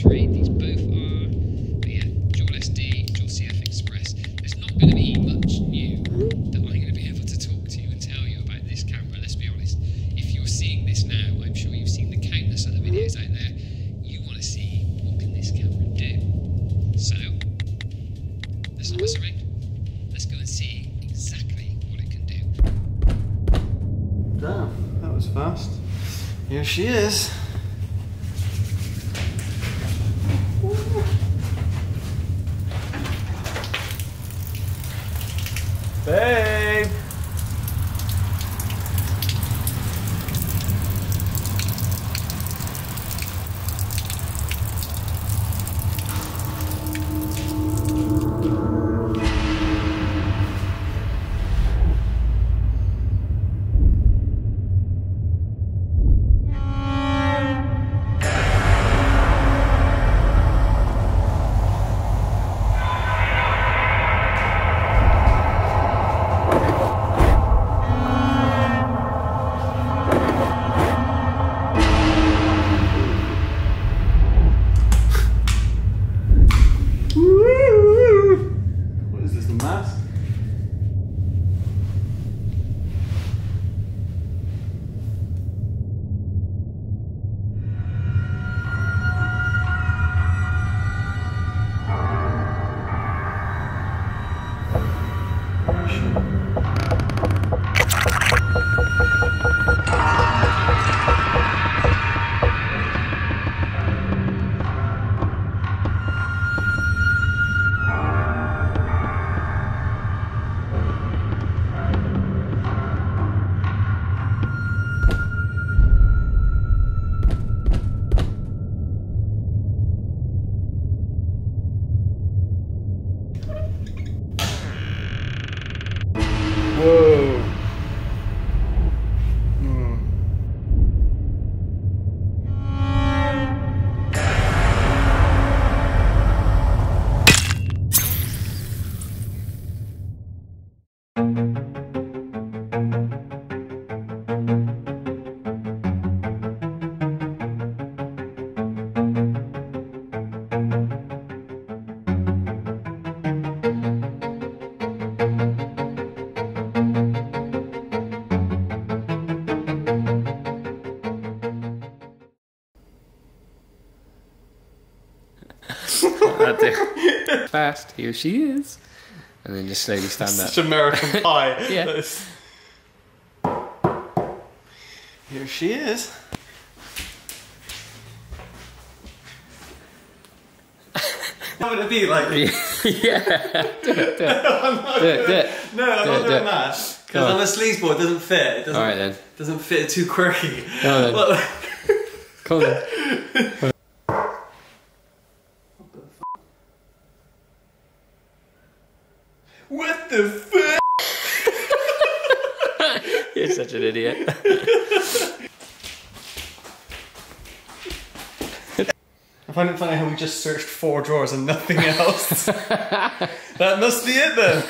3. These both are, but yeah, dual SD, dual CF Express. There's not going to be much new that I'm going to be able to talk to you and tell you about this camera, let's be honest. If you're seeing this now, I'm sure you've seen the countless other videos out there. You want to see what can this camera do. So, let's not mess around. Let's go and see exactly what it can do. Damn, that was fast. Here she is. Babe! Whoa. Fast, here she is. And then just slowly stand up. Such American Pie. Yeah. Here she is. What would it be like? Yeah. Do it. No, I'm not doing that. Because I'm a sleazeball, it doesn't fit. It doesn't, alright then. Doesn't fit too quirky. Come on then. Come on then. What the fuck? You're such an idiot. I find it funny how we just searched 4 drawers and nothing else. That must be it then.